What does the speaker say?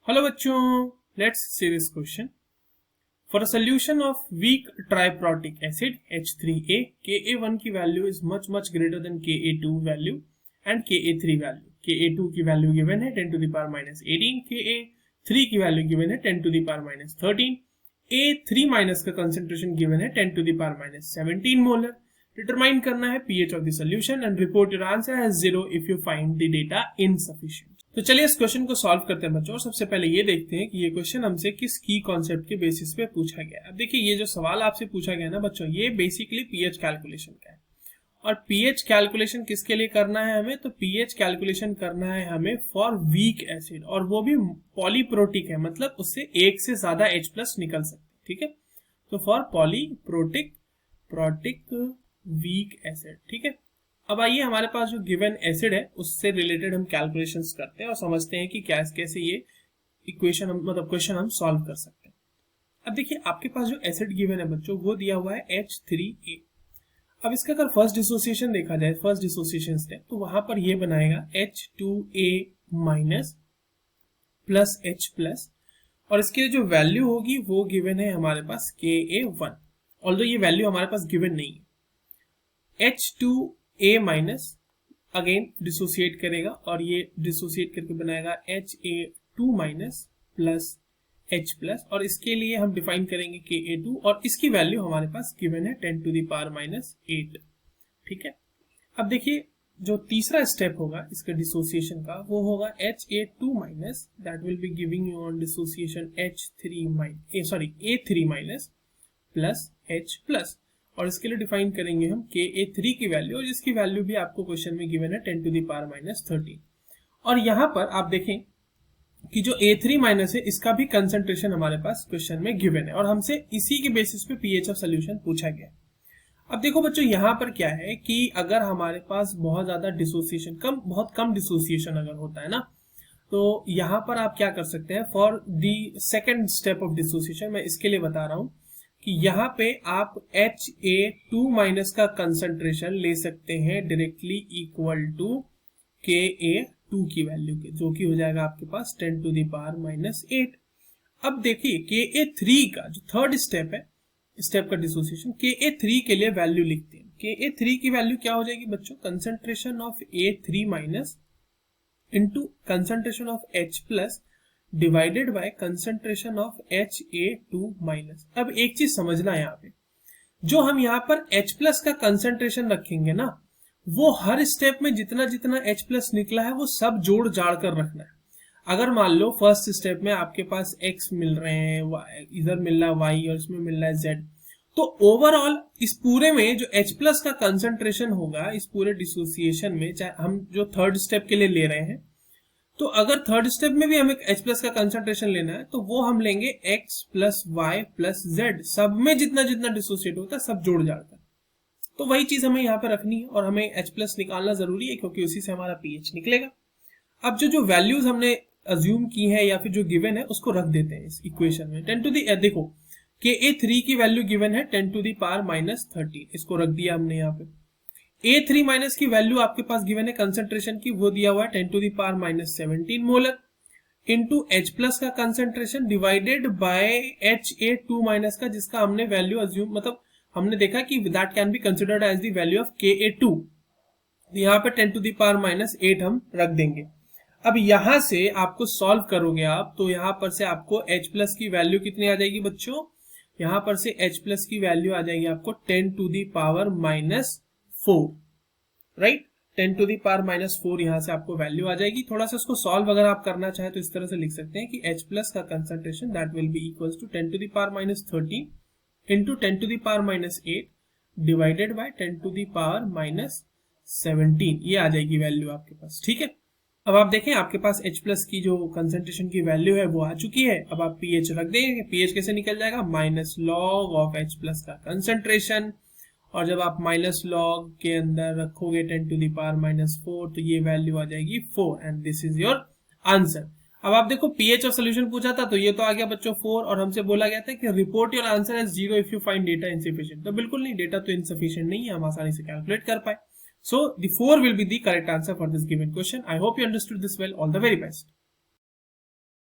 Hello बच्चों, let's see this question. For a solution of weak triprotic acid H3A, Ka1 की value is much greater than Ka2 value and Ka3 value. Ka2 की value given है 10 to the power minus 18, Ka3 की value given है 10 to the power minus 13, A3 minus का concentration given है 10 to the power minus 17 molar. Determine करना है pH of the solution and report your answer as 0 if you find the data insufficient. तो चलिए इस question को solve करते हैं बच्चों. और सबसे पहले ये देखते हैं कि ये क्वेश्चन हमसे किस की कॉन्सेप्ट के बेसिस पे पूछा गया है. अब देखिए, ये जो सवाल आपसे पूछा गया ना बच्चों, ये बेसिकली पीएच कैलकुलेशन का है. और पीएच कैलकुलेशन किसके लिए करना है हमें? तो पीएच कैलकुलेशन करना है हमें फॉर वीक एसिड, और वो भी पॉलीप्रोटिक है, मतलब उससे एक से ज्यादा H+ निकल सकते. ठीक है, तो फॉर पॉलीप्रोटिक वीक एसिड. ठीक है, अब आइए हमारे पास जो गिवन एसिड है उससे रिलेटेड हम कैलकुलेशंस करते हैं और समझते हैं कि कैसे ये इक्वेशन मतलब क्वेश्चन हम सॉल्व कर सकते हैं. अब देखिए, आपके पास जो एसिड गिवन है बच्चों वो दिया हुआ है H3A. अब इसका अगर फर्स्ट डिसोसिएशन देखा जाए, फर्स्ट डिसोसिएशन स्टेप, तो वहां पर ये बनाएगा H2A माइनस प्लस H+, और इसके लिए जो वैल्यू होगी वो गिवन है हमारे पास Ka1, ऑल्दो ये वैल्यू हमारे पास गिवन नहीं है. H2A माइनस अगेन डिसोसिएट करेगा और ये डिसोसिएट करके बनाएगा Ha2 माइनस प्लस H+, और इसके लिए हम डिफाइन करेंगे Ka2, और इसकी वैल्यू हमारे पास गिवन है 10 to the power minus 8. ठीक है, अब देखिए जो तीसरा स्टेप होगा इसका डिसोसिएशन का वो होगा Ha2 minus, that will be giving you on dissociation A3 minus plus H+, और इसके लिए डिफाइन करेंगे हम Ka3 की वैल्यू, और जिसकी वैल्यू भी आपको क्वेश्चन में गिवन है 10 to the power minus 13. और यहाँ पर आप देखें कि जो A3 माइनस है इसका भी कंसंट्रेशन हमारे पास क्वेश्चन में गिवन है, और हमसे इसी के बेसिस पे पीएच ऑफ सोल्यूशन पूछा गया. अब देखो बच्चों, यहाँ पर क्या है कि अगर हमारे पास बहुत ज्यादा डिसोसिएशन, बहुत कम डिसोसिएशन अगर होता है ना, तो यहाँ पर आप क्या कर सकते हैं for the second step of dissociation. मैं इसके लिए बता रहा हूँ कि यहाँ पे आप Ha2 माइनस का कंसंट्रेशन ले सकते हैं डायरेक्टली इक्वल टू Ka2 की वैल्यू के, जो कि हो जाएगा आपके पास 10 to the power minus 8. अब देखिए Ka3 का जो थर्ड स्टेप है, स्टेप का डिसोसिएशन, Ka3 के लिए वैल्यू लिखते हैं. Ka3 की वैल्यू क्या हो जाएगी बच्चों? Concentration of A3 minus into concentration of H+ divided by concentration of Ha2 minus. अब एक चीज समझना है यहाँ पे, जो हम यहाँ पर H+ का कंसंट्रेशन रखेंगे ना, वो हर स्टेप में जितना H+ निकला है वो सब जोड़ जाड़ कर रखना है. अगर मान लो फर्स्ट स्टेप में आपके पास X मिल रहे हैं, इधर मिल रहा है Y और इसमें मिल रहा है Z, तो ओवरऑल इस पूरे में जो H+ का कंसंट्रेशन होगा इस पूरे डिसोसिएशन में, चाहे हम जो थर्ड स्टेप के लिए ले रहे हैं, तो अगर थर्ड स्टेप में भी हमें H+ का कंसंट्रेशन लेना है तो वो हम लेंगे X plus Y plus Z, सब में जितना डिसोसिएट होता है सब जोड़ जाता है. तो वही चीज हमें यहाँ पे रखनी है, और हमें H+ निकालना जरूरी है क्योंकि उसी से हमारा pH निकलेगा. अब जो वैल्यूज हमने अज्यूम की है या फिर जो गिवन है उसको रख देते हैं इस इक्वेशन में. 10 to the, देखो Ka3 की वैल्यू गिवन है 10 to the power minus 13, इसको रख दिया हमने यहाँ पे. A3 माइनस की वैल्यू आपके पास गिवन है कंसंट्रेशन की, वो दिया हुआ है 10 to the power minus 17 molar, into H+ का concentration divided by Ha2 minus का, जिसका हमने वैल्यू अज्यूम, मतलब हमने देखा कि that can be considered as the value of Ka2. यहाँ पे 10 to the power minus 8 हम रख देंगे. अब यहां से आपको सॉल्व करोगे आप, तो यहां पर से आपको H+ की वैल्यू कितनी आ जाएगी बच्चों? यहां पर से H+ की वैल्यू आ जाएगी आपको 10 to the power minus 4, right. 10 to the power minus 4 यहां से आपको वैल्यू आ जाएगी. थोड़ा सा इसको सॉल्व अगर आप करना चाहे तो इस तरह से लिख सकते हैं कि H+ का concentration that will be equals to 10 to the power minus 13 into 10 to the power minus 8 divided by 10 to the power minus 17. ये आ जाएगी वैल्यू आपके पास. ठीक है, अब आप देखें आपके पास H+ की जो कंसंट्रेशन की वैल्यू है वो आ चुकी है. अब आप pH रख देंगे. pH कैसे निकल जाएगा? माइनस लॉग ऑफ H+ का कंसंट्रेशन, और जब आप माइनस लॉग के अंदर रखोगे 10 to the power minus 4 तो ये वैल्यू आ जाएगी 4, and this is your answer. अब आप देखो pH ऑफ सोल्यूशन पूछा था तो ये तो आ गया बच्चों 4, और हमसे बोला गया था कि report your answer as 0 if you find data insufficient. तो बिल्कुल नहीं, डेटा तो इनसफिशिएंट नहीं है, हम आसानी से कैलकुलेट कर पाए. So the 4 will be the correct answer for this given question. I hope you understood this well. All the very best.